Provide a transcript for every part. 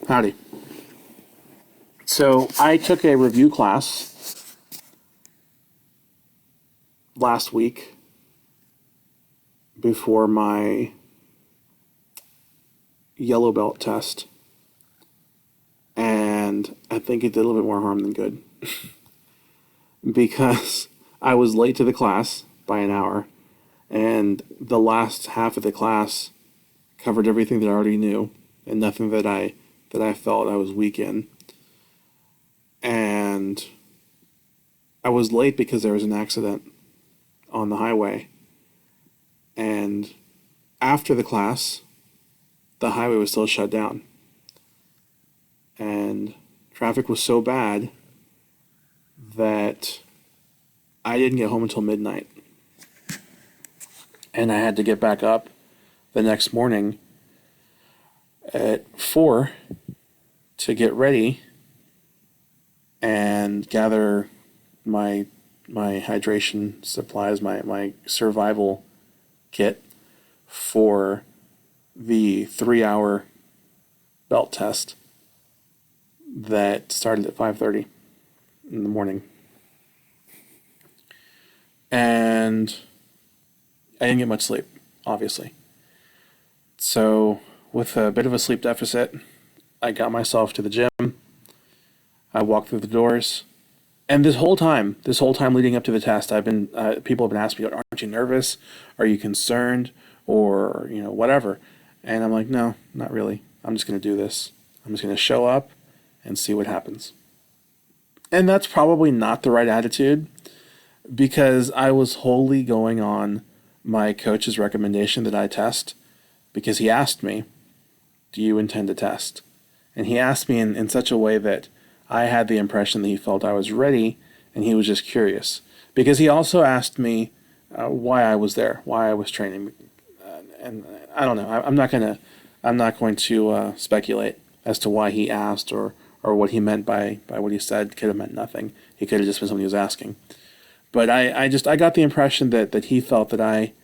Howdy. So I took a review class last week before my yellow belt test, and I think it did a little bit more harm than good because I was late to the class by an hour, and the last half of the class covered everything that I already knew and nothing that I felt I was weak in. And I was late because there was an accident on the highway. And after the class, the highway was still shut down. And traffic was so bad that I didn't get home until midnight. And I had to get back up the next morning at 4 to get ready and gather my hydration supplies, my survival kit for the 3-hour belt test that started at 5:30 in the morning. And I didn't get much sleep, obviously. So with a bit of a sleep deficit, I got myself to the gym. I walked through the doors, and this whole time leading up to the test, people have been asking me, "Aren't you nervous? Are you concerned, or whatever?" And I'm like, "No, not really. I'm just going to do this. I'm just going to show up and see what happens." And that's probably not the right attitude, because I was wholly going on my coach's recommendation that I test, because he asked me, "Do you intend to test?" And he asked me in such a way that I had the impression that he felt I was ready, and he was just curious. Because he also asked me why I was there, why I was training, and I don't know. I'm not going to speculate as to why he asked or what he meant by what he said. Could have meant nothing. He could have just been something he was asking. But I got the impression that he felt that I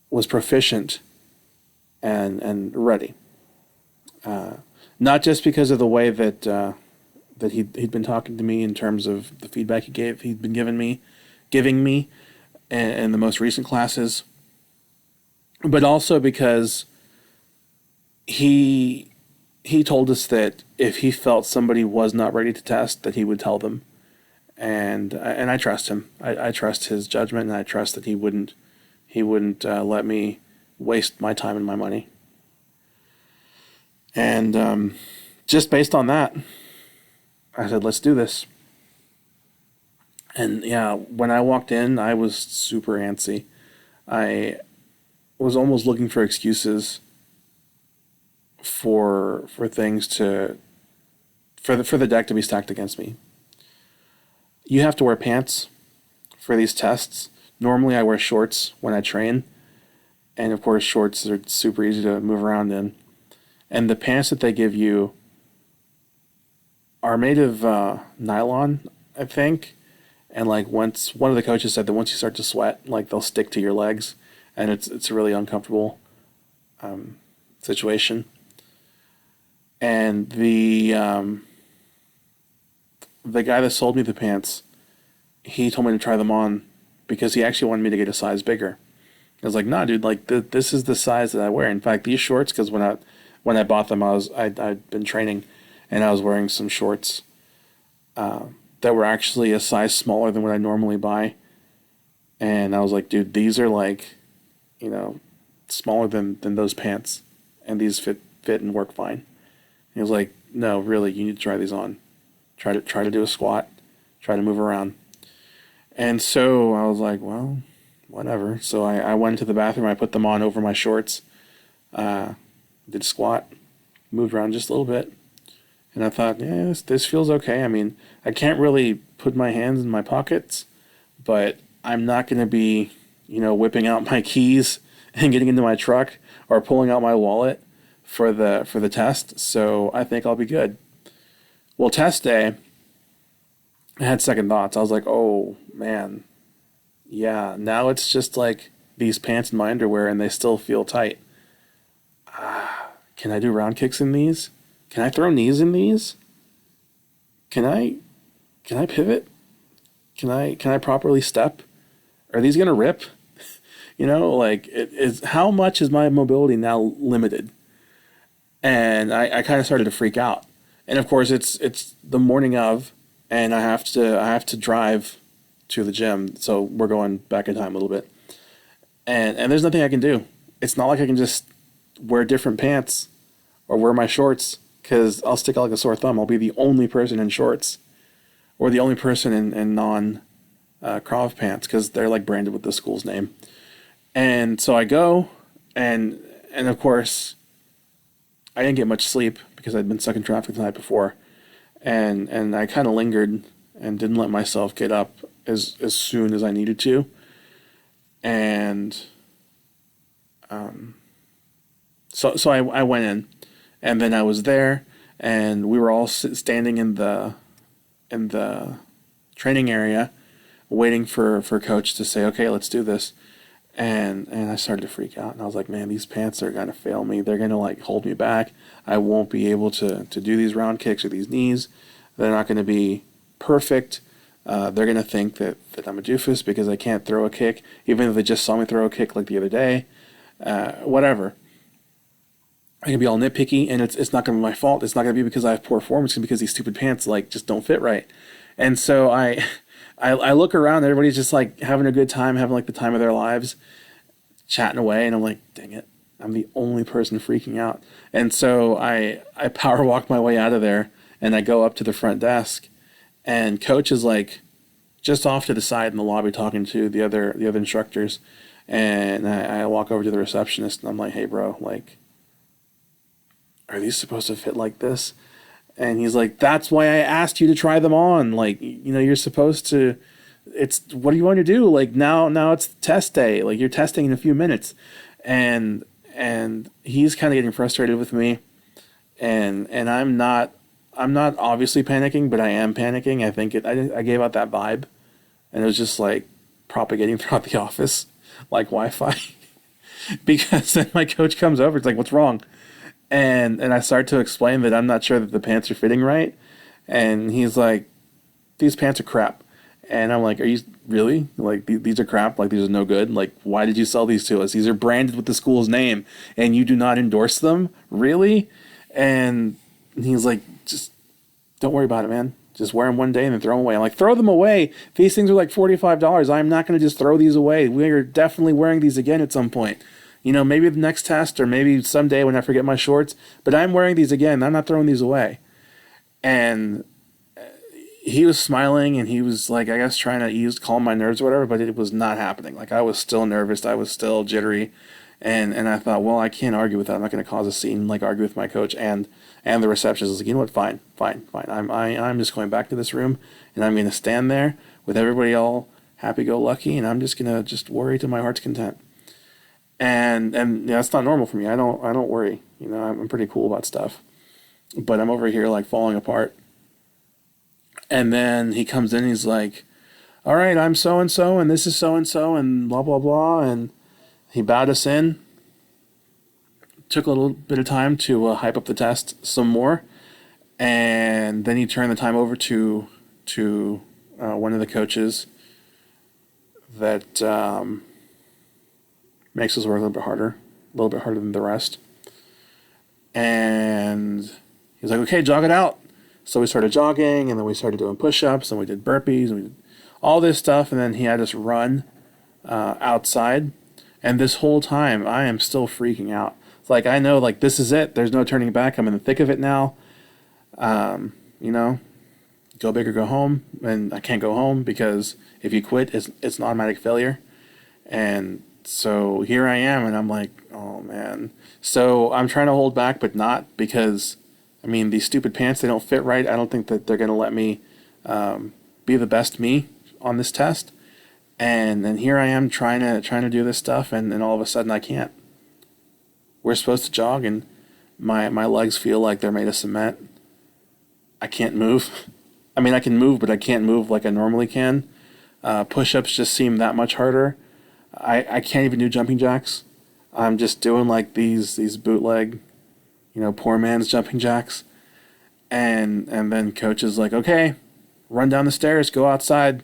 was proficient and ready. Not just because of the way that he'd been talking to me in terms of the feedback he'd been giving me in the most recent classes, but also because he told us that if he felt somebody was not ready to test, that he would tell them, and I trust him. I trust his judgment, and I trust that he wouldn't let me waste my time and my money. And just based on that, I said, let's do this. And yeah, when I walked in, I was super antsy. I was almost looking for excuses for things for the deck to be stacked against me. You have to wear pants for these tests. Normally I wear shorts when I train, and of course shorts are super easy to move around in. And the pants that they give you are made of nylon, I think. And like once one of the coaches said that once you start to sweat, like they'll stick to your legs, and it's a really uncomfortable situation. And the guy that sold me the pants, he told me to try them on because he actually wanted me to get a size bigger. I was like, "Nah, dude, like this is the size that I wear." In fact, these shorts, because when I bought them, I'd been training, and I was wearing some shorts that were actually a size smaller than what I normally buy. And I was like, "Dude, these are like, smaller than those pants, and these fit and work fine." And he was like, "No, really, you need to try these on. Try to do a squat, try to move around." And so I was like, "Well, whatever." So I went into the bathroom. I put them on over my shorts. Did a squat, moved around just a little bit, and I thought, yeah, this feels okay. I mean, I can't really put my hands in my pockets, but I'm not going to be, whipping out my keys and getting into my truck or pulling out my wallet for the test. So I think I'll be good. Well, test day, I had second thoughts. I was like, oh man, yeah, now it's just like these pants and my underwear, and they still feel tight. Can I do round kicks in these? can I throw knees in these? Can I pivot? Can I properly step? Are these gonna rip? Like it is. How much is my mobility now limited? And I kind of started to freak out. And of course, it's the morning of, and I have to drive to the gym. So we're going back in time a little bit, and there's nothing I can do. It's not like I can just wear different pants or wear my shorts because I'll stick out like a sore thumb. I'll be the only person in shorts or the only person in non Krav pants because they're like branded with the school's name. And so I go, and of course, I didn't get much sleep because I'd been stuck in traffic the night before, and I kind of lingered and didn't let myself get up as soon as I needed to, and so I went in, and then I was there, and we were all standing in the training area, waiting for coach to say, okay, let's do this. And I started to freak out, and I was like, man, these pants are going to fail me. They're going to like hold me back. I won't be able to do these round kicks or these knees. They're not going to be perfect. They're going to think that I'm a doofus because I can't throw a kick, even if they just saw me throw a kick like the other day. Whatever. I can be all nitpicky, and it's not going to be my fault. It's not going to be because I have poor form. It's going to be because these stupid pants like just don't fit right. And so I look around, everybody's just like having a good time, having like the time of their lives, chatting away, and I'm like, dang it, I'm the only person freaking out. And so I power walk my way out of there, and I go up to the front desk, and coach is like just off to the side in the lobby talking to the other instructors, and I walk over to the receptionist, and I'm like, hey bro, like, are these supposed to fit like this? And he's like, that's why I asked you to try them on. Like, you're supposed to, what do you want to do? Like now it's test day. Like you're testing in a few minutes. And he's kind of getting frustrated with me. And I'm not obviously panicking, but I am panicking. I think I gave out that vibe, and it was just like propagating throughout the office like Wi-Fi. Because then my coach comes over. It's like, what's wrong? And I start to explain that I'm not sure that the pants are fitting right. And he's like, these pants are crap. And I'm like, are you really? Like, these are crap? Like, these are no good? Like, why did you sell these to us? These are branded with the school's name, and you do not endorse them? Really? And he's like, just don't worry about it, man. Just wear them one day and then throw them away. I'm like, throw them away? These things are like $45. I'm not going to just throw these away. We are definitely wearing these again at some point. Maybe the next test or maybe someday when I forget my shorts, but I'm wearing these again. I'm not throwing these away. And he was smiling, and he was like, I guess trying to calm my nerves or whatever, but it was not happening. Like I was still nervous. I was still jittery. And I thought, well, I can't argue with that. I'm not going to cause a scene, like argue with my coach and the receptionist. I was like, you know what? Fine. I'm just going back to this room, and I'm going to stand there with everybody all happy-go-lucky, and I'm just going to just worry to my heart's content. And that's not normal for me. I don't worry. I'm pretty cool about stuff. But I'm over here like falling apart. And then he comes in and he's like, all right, I'm so-and-so, and this is so-and-so, and blah, blah, blah. And he bowed us in. Took a little bit of time to hype up the test some more. And then he turned the time over to one of the coaches that makes us work a little bit harder than the rest. And he's like, okay, jog it out. So we started jogging, and then we started doing push-ups, and we did burpees, and we did all this stuff, and then he had us run outside. And this whole time, I am still freaking out. It's like, I know, like, this is it. There's no turning back. I'm in the thick of it now. Go big or go home. And I can't go home because if you quit, it's an automatic failure. And so here I am, and I'm like, oh, man. So I'm trying to hold back, but not because, these stupid pants, they don't fit right. I don't think that they're going to let me be the best me on this test. And here I am trying to do this stuff, and all of a sudden I can't. We're supposed to jog, and my legs feel like they're made of cement. I can't move. I can move, but I can't move like I normally can. Push-ups just seem that much harder. I can't even do jumping jacks. I'm just doing like these bootleg, poor man's jumping jacks. And then coach is like, okay, run down the stairs, go outside.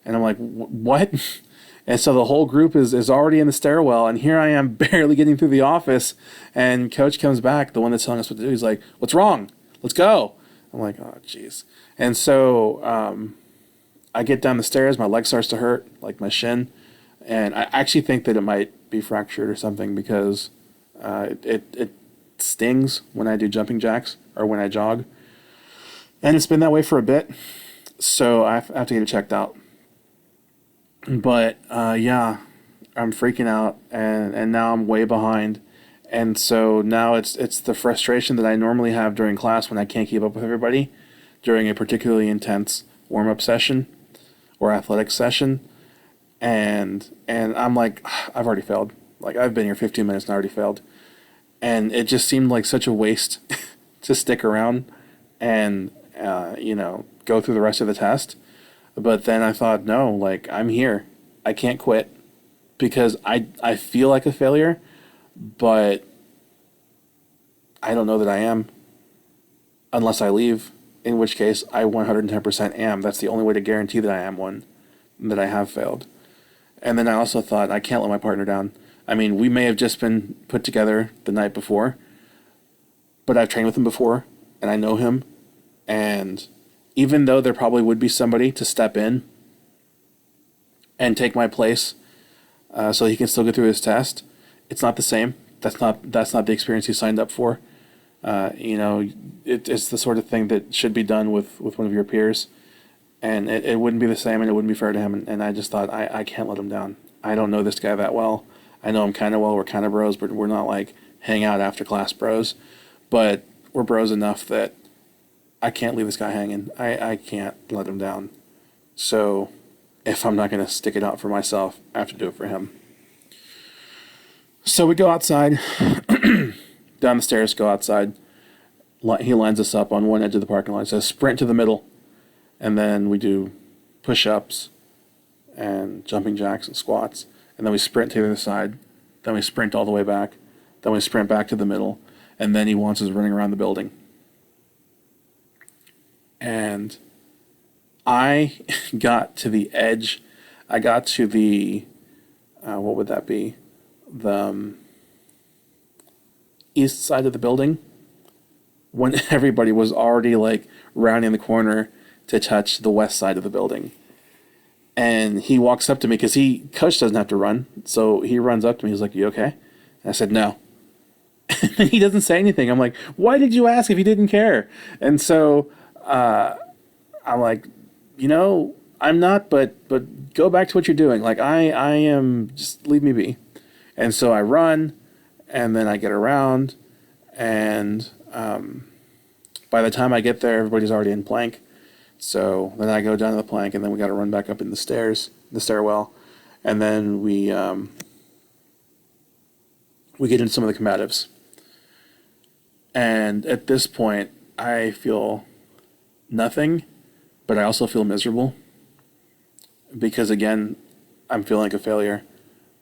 And I'm like, what? And so the whole group is already in the stairwell, and here I am barely getting through the office, and coach comes back, the one that's telling us what to do. He's like, what's wrong? Let's go. I'm like, oh, jeez. And so I get down the stairs, my leg starts to hurt, like my shin, and I actually think that it might be fractured or something because it stings when I do jumping jacks or when I jog. And it's been that way for a bit, so I have to get it checked out. But yeah, I'm freaking out, and now I'm way behind, and so now it's the frustration that I normally have during class when I can't keep up with everybody during a particularly intense warm up session or athletic session, and I'm like, I've already failed. Like I've been here 15 minutes and I already failed, and it just seemed like such a waste to stick around and go through the rest of the test. But then I thought, no, like I'm here. I can't quit because I feel like a failure, but I don't know that I am unless I leave, in which case I 110% am. That's the only way to guarantee that I am one, that I have failed. And then I also thought, I can't let my partner down. I mean, we may have just been put together the night before, but I've trained with him before, and I know him, and even though there probably would be somebody to step in and take my place so he can still get through his test, it's not the same. That's not the experience he signed up for. It's the sort of thing that should be done with one of your peers, and it wouldn't be the same, and it wouldn't be fair to him. And I just thought, I can't let him down. I don't know this guy that well. I know him kind of well. We're kind of bros, but we're not like hang out after class bros. But we're bros enough that I can't leave this guy hanging. I can't let him down. So if I'm not going to stick it out for myself, I have to do it for him. So we go outside, down the stairs, go outside. He lines us up on one edge of the parking lot. He says, sprint to the middle. And then we do push-ups and jumping jacks and squats. And then we sprint to the other side. Then we sprint all the way back. Then we sprint back to the middle. And then he wants us running around the building. And I got to the edge. I got to the, what would that be? The east side of the building when everybody was already like rounding the corner to touch the west side of the building. And he walks up to me because coach doesn't have to run. So he runs up to me. He's like, you okay? And I said, no. And he doesn't say anything. I'm like, why did you ask if you didn't care? And so I'm like, I'm not, but go back to what you're doing. Like I am, just leave me be. And so I run, and then I get around, and by the time I get there, everybody's already in plank. So then I go down to the plank, and then we got to run back up in the stairwell, and then we get into some of the combatives. And at this point, I feel nothing, but I also feel miserable because, again, I'm feeling like a failure.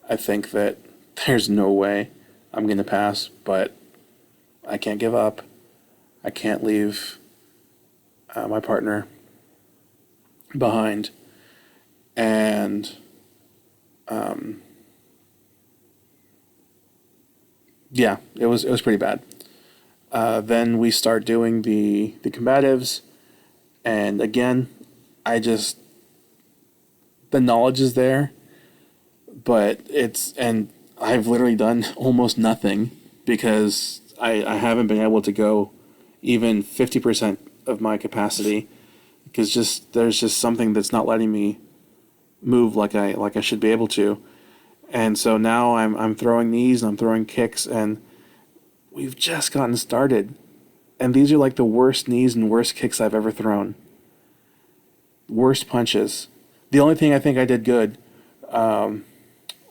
I think that there's no way I'm going to pass, but I can't give up. I can't leave my partner behind. And yeah, it was pretty bad. Then we start doing the combatives, and again, the knowledge is there, but and I've literally done almost nothing because I haven't been able to go even 50% of my capacity because there's just something that's not letting me move like I should be able to. And so now I'm throwing knees and I'm throwing kicks, and we've just gotten started. And these are like the worst knees and worst kicks I've ever thrown. Worst punches. The only thing I think I did good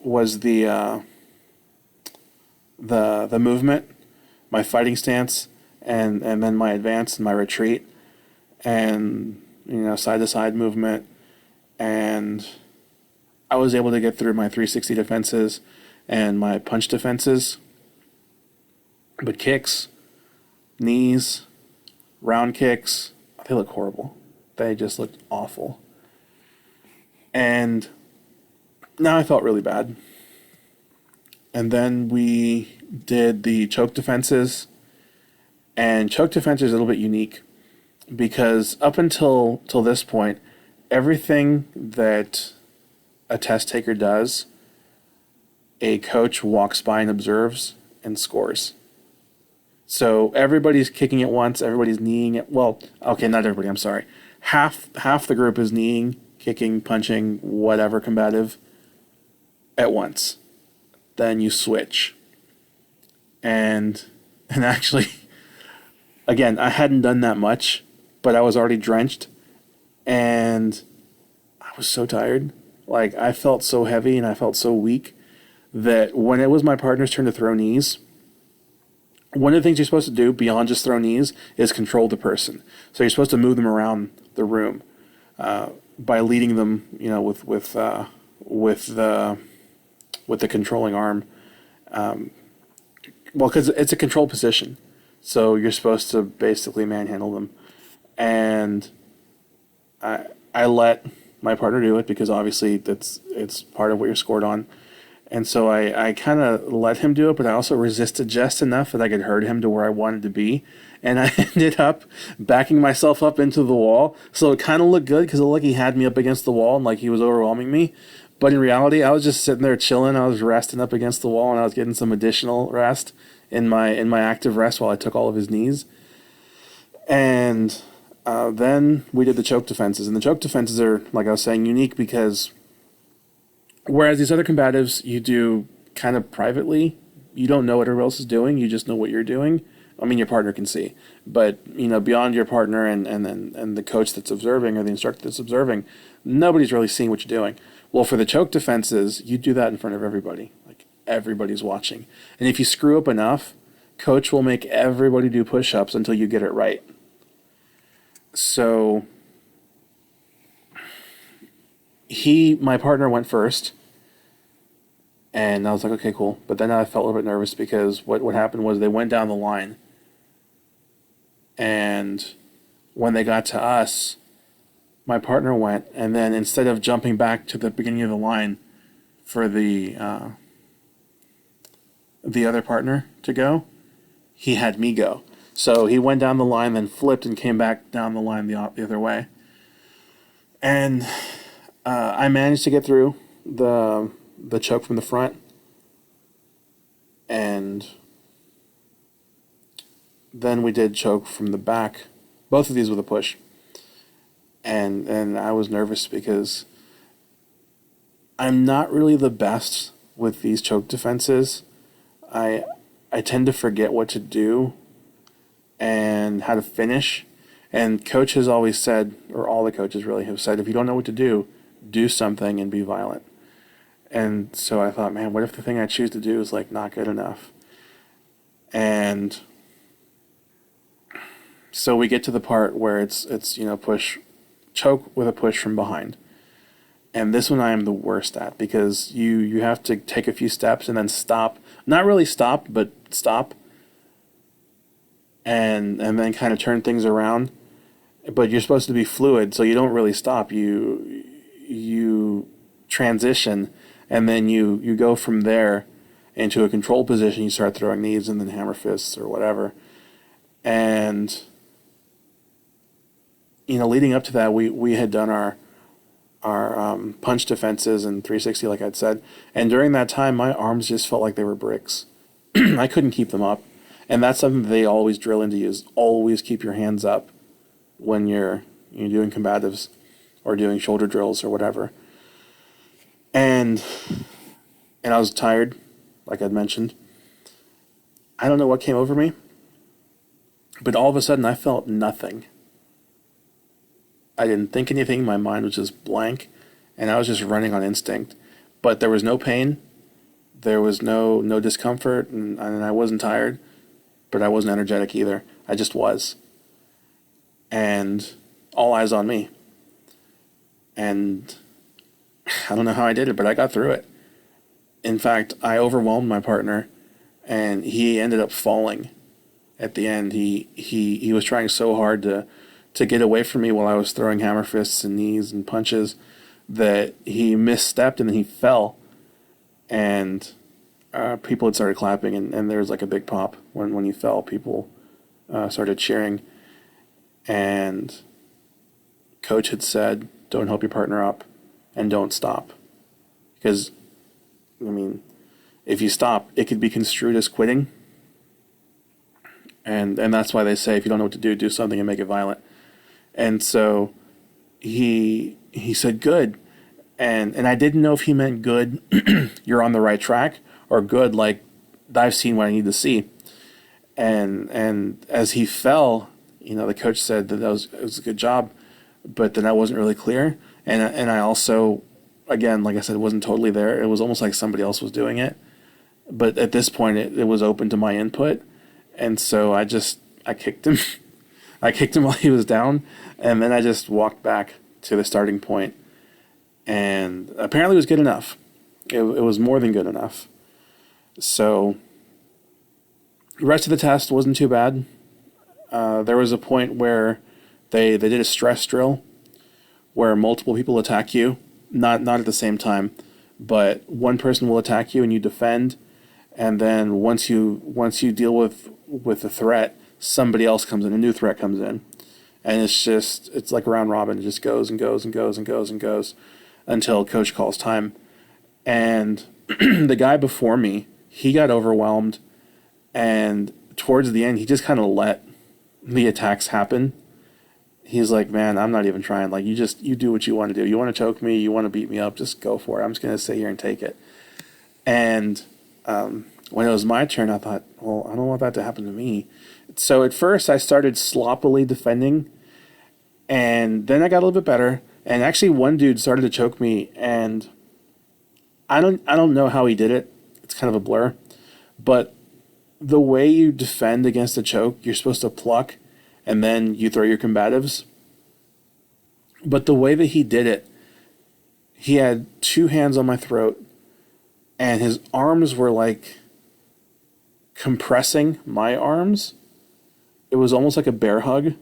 was the movement, my fighting stance, and then my advance and my retreat, and side to side movement, and I was able to get through my 360 defenses and my punch defenses. But kicks, knees, Round kicks, they look horrible. They just looked awful. And now I felt really bad. And then we did the choke defenses. And choke defense is a little bit unique because up until this point, everything that a test taker does, a coach walks by and observes and scores. So everybody's kicking it once, everybody's kneeing it. Well, okay, not everybody, I'm sorry. Half the group is kneeing, kicking, punching, whatever combative at once. Then you switch. And actually, again, I hadn't done that much, but I was already drenched and I was so tired. Like, I felt so heavy and I felt so weak that when it was my partner's turn to throw knees, one of the things you're supposed to do beyond just throw knees is control the person. So you're supposed to move them around the room by leading them, with the controlling arm. Well, because it's a control position, so you're supposed to basically manhandle them, and I let my partner do it because obviously it's part of what you're scored on. And so I kind of let him do it, but I also resisted just enough that I could hurt him to where I wanted to be. And I ended up backing myself up into the wall. So it kind of looked good because it looked like he had me up against the wall and like he was overwhelming me. But in reality, I was just sitting there chilling. I was resting up against the wall and I was getting some additional rest in my active rest while I took all of his knees. And then we did the choke defenses. And the choke defenses are, like I was saying, unique because whereas these other combatives you do kind of privately, you don't know what everyone else is doing, you just know what you're doing. I mean, your partner can see, but beyond your partner and the coach that's observing or the instructor that's observing, nobody's really seeing what you're doing. Well, for the choke defenses, you do that in front of everybody. Like, everybody's watching. And if you screw up enough, coach will make everybody do push-ups until you get it right. So my partner went first, and I was like, okay, cool. But then I felt a little bit nervous because what happened was they went down the line, and when they got to us, my partner went, and then instead of jumping back to the beginning of the line for the other partner to go, he had me go. So he went down the line, then flipped and came back down the line the other way. And I managed to get through the choke from the front, and then we did choke from the back. Both of these with a push. And I was nervous because I'm not really the best with these choke defenses. I tend to forget what to do and how to finish. And coach has always said, or all the coaches really have said, if you don't know what to do something and be violent. And so I thought, man, what if the thing I choose to do is like not good enough? And so we get to the part where it's push, choke with a push from behind. And this one I am the worst at because you have to take a few steps and then stop. Not really stop, but stop. And then kind of turn things around. But you're supposed to be fluid, so you don't really stop. You transition, and then you go from there into a control position. You start throwing knees and then hammer fists or whatever. And leading up to that, we had done our punch defenses and 360, like I'd said. And during that time, my arms just felt like they were bricks. I couldn't keep them up. And that's something that they always drill into you, is always keep your hands up when you're doing combatives or doing shoulder drills or whatever. And I was tired, like I'd mentioned. I don't know what came over me, but all of a sudden I felt nothing. I didn't think anything. My mind was just blank, and I was just running on instinct. But there was no pain. There was no discomfort, and I wasn't tired, but I wasn't energetic either. I just was. And all eyes on me. And I don't know how I did it, but I got through it. In fact, I overwhelmed my partner, and he ended up falling at the end. He was trying so hard to get away from me while I was throwing hammer fists and knees and punches that he misstepped and then he fell. And people had started clapping, and there was like a big pop when he fell. People started cheering. And coach had said, don't help your partner up and don't stop. Because, I mean, if you stop, it could be construed as quitting. And that's why they say if you don't know what to do, do something and make it violent. And so he said, good. And I didn't know if he meant good, you're on the right track, or good, like, I've seen what I need to see. And as he fell, the coach said that it was a good job, but then that wasn't really clear. And I also, again, like I said, wasn't totally there. It was almost like somebody else was doing it. But at this point, it was open to my input. And so I kicked him. I kicked him while he was down. And then I just walked back to the starting point. And apparently it was good enough. It was more than good enough. So the rest of the test wasn't too bad. There was a point where they did a stress drill where multiple people attack you, not at the same time, but one person will attack you and you defend, and then once you deal with the threat, somebody else comes in, a new threat comes in, and it's like a round robin. It just goes and goes and goes and goes and goes until coach calls time. And the guy before me, he got overwhelmed, and towards the end, he just kind of let the attacks happen. He's like, man, I'm not even trying. Like, you do what you want to do. You want to choke me, you want to beat me up, just go for it. I'm just going to sit here and take it. And when it was my turn, I thought, well, I don't want that to happen to me. So at first, I started sloppily defending, and then I got a little bit better. And actually, one dude started to choke me, and I don't know how he did it. It's kind of a blur. But the way you defend against a choke, you're supposed to pluck, and then you throw your combatives. But the way that he did it, he had two hands on my throat, and his arms were like compressing my arms. It was almost like a bear hug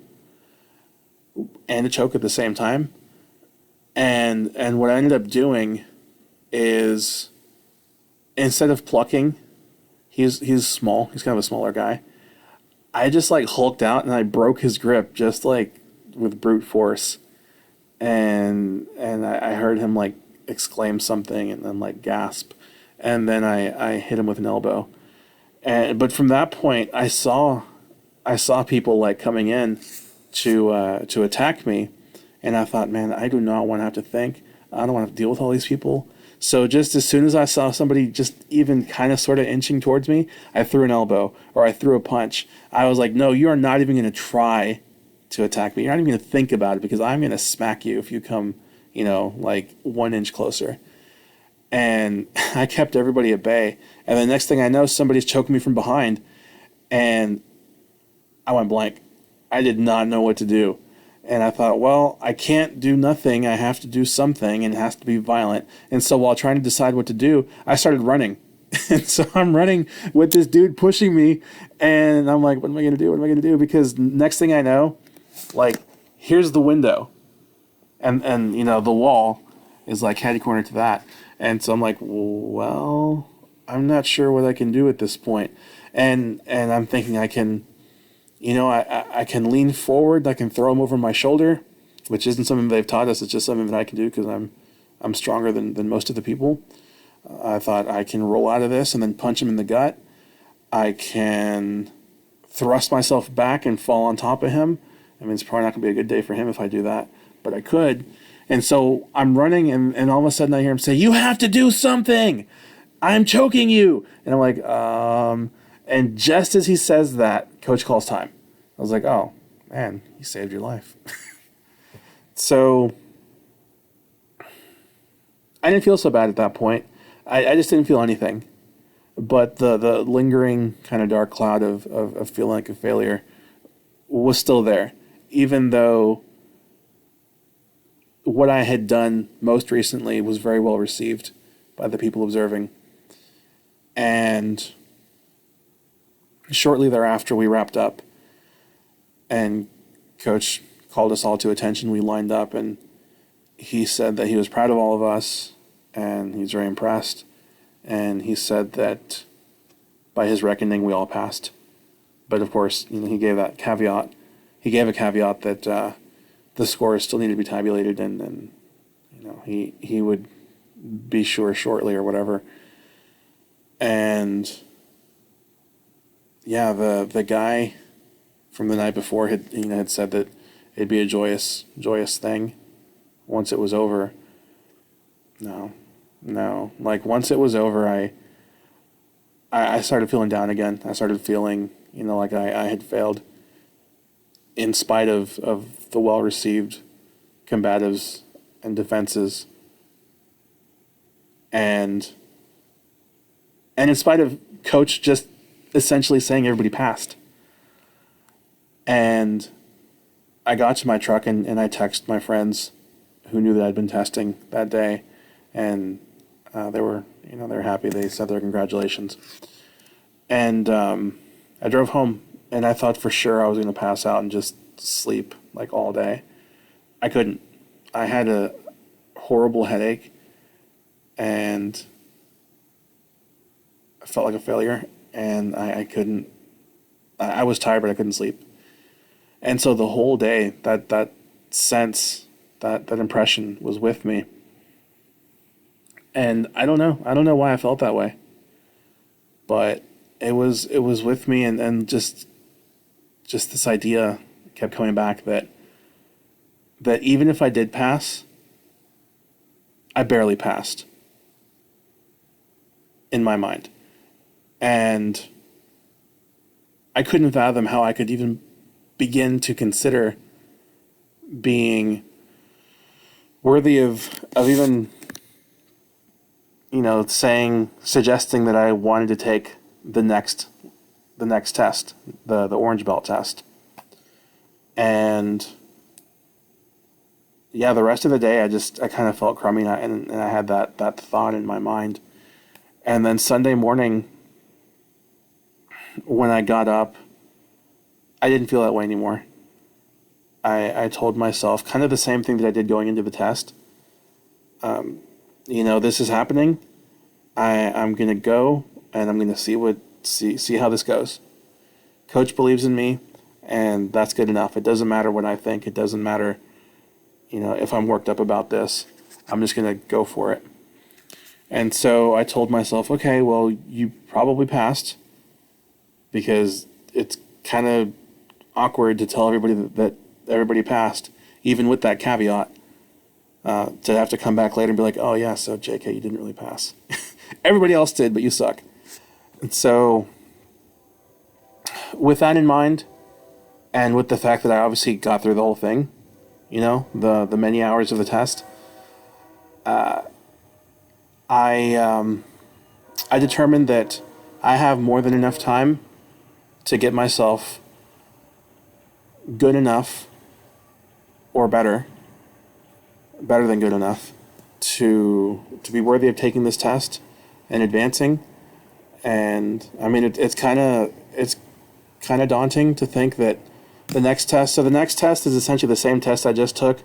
and a choke at the same time. And what I ended up doing is, instead of plucking, he's small, he's kind of a smaller guy, I just like hulked out and I broke his grip just like with brute force. And I heard him like exclaim something and then like gasp. And then I hit him with an elbow. But from that point, I saw people like coming in to attack me. And I thought, man, I do not want to have to think. I don't want to deal with all these people. So just as soon as I saw somebody just even kind of sort of inching towards me, I threw an elbow or I threw a punch. I was like, no, you are not even going to try to attack me. You're not even going to think about it, because I'm going to smack you if you come, like 1 inch closer. And I kept everybody at bay. And the next thing I know, somebody's choking me from behind. And I went blank. I did not know what to do. And I thought, well, I can't do nothing. I have to do something, and it has to be violent. And so while trying to decide what to do, I started running. And so I'm running with this dude pushing me, and I'm like, what am I going to do? What am I going to do? Because next thing I know, like, here's the window. And the wall is like catty corner to that. And so I'm like, well, I'm not sure what I can do at this point. And I'm thinking I can... I can lean forward. I can throw him over my shoulder, which isn't something they've taught us. It's just something that I can do because I'm stronger than most of the people. I thought I can roll out of this and then punch him in the gut. I can thrust myself back and fall on top of him. I mean, it's probably not going to be a good day for him if I do that, but I could. And so I'm running, and all of a sudden I hear him say, "You have to do something. I'm choking you." And I'm like, And just as he says that, coach calls time. I was like, oh, man, he saved your life. So I didn't feel so bad at that point. I just didn't feel anything. But the lingering kind of dark cloud of feeling like a failure was still there, even though what I had done most recently was very well received by the people observing. And Shortly thereafter, we wrapped up, and Coach called us all to attention. We lined up, and he said that he was proud of all of us, and he's very impressed. And he said that by his reckoning, we all passed. But of course, he gave that caveat. He gave a caveat that the scores still needed to be tabulated, and he would be sure shortly or whatever. And yeah, the guy from the night before had said that it'd be a joyous thing once it was over. No. Like, once it was over, I started feeling down again. I started feeling, like I had failed, in spite of the well-received combatives and defenses. And in spite of Coach just essentially saying everybody passed. And I got to my truck and I texted my friends who knew that I'd been testing that day, and they were happy. They said their congratulations. And I drove home, and I thought for sure I was going to pass out and just sleep like all day. I couldn't. I had a horrible headache, and I felt like a failure, and I couldn't. I was tired, but I couldn't sleep. And so the whole day, that sense, that impression was with me. And I don't know why I felt that way, but it was with me, and just this idea kept coming back that even if I did pass, I barely passed in my mind. And I couldn't fathom how I could even begin to consider being worthy of even, suggesting that I wanted to take the next test, the orange belt test. And yeah, the rest of the day I kind of felt crummy, and I had that thought in my mind. And then Sunday morning, when I got up, I didn't feel that way anymore. I told myself kind of the same thing that I did going into the test. This is happening. I'm going to go, and I'm going to see how this goes. Coach believes in me, and that's good enough. It doesn't matter what I think. It doesn't matter, if I'm worked up about this. I'm just going to go for it. And so I told myself, okay, well, you probably passed, because it's kind of awkward to tell everybody that everybody passed, even with that caveat, to have to come back later and be like, oh yeah, so JK, you didn't really pass. Everybody else did, but you suck. And so with that in mind, and with the fact that I obviously got through the whole thing, the many hours of the test, I determined that I have more than enough time to get myself good enough, or better than good enough, to be worthy of taking this test and advancing. And I mean, it's kind of daunting to think that the next test is essentially the same test I just took,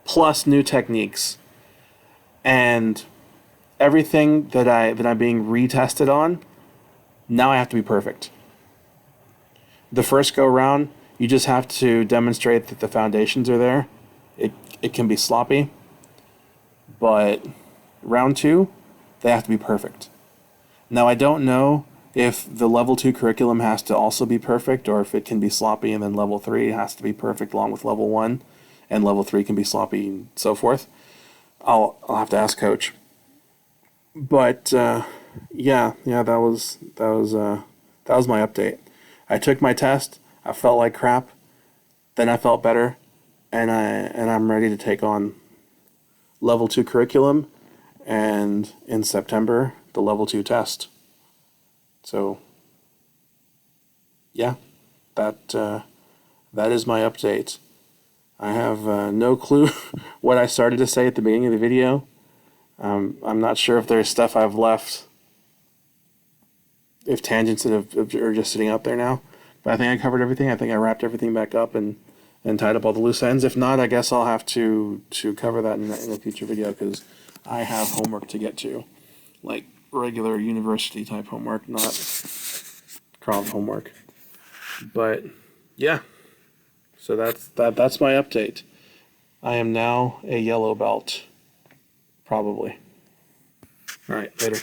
plus new techniques, and everything that I'm being retested on. Now I have to be perfect. The first go round, you just have to demonstrate that the foundations are there. It can be sloppy, but round 2, they have to be perfect. Now, I don't know if the level 2 curriculum has to also be perfect, or if it can be sloppy and then level 3 has to be perfect along with level 1, and level 3 can be sloppy and so forth. I'll have to ask Coach. But yeah, that was my update. I took my test. I felt like crap. Then I felt better, and I'm ready to take on level 2 curriculum, and in September the level 2 test. So yeah, that is my update. I have no clue what I started to say at the beginning of the video. I'm not sure if there's stuff I've left if tangents that are just sitting out there now. But I think I covered everything. I think I wrapped everything back up and tied up all the loose ends. If not, I guess I'll have to cover that in a future video because I have homework to get to, like regular university type homework, not Crav homework. But yeah, so that's my update. I am now a yellow belt, probably. All right, later.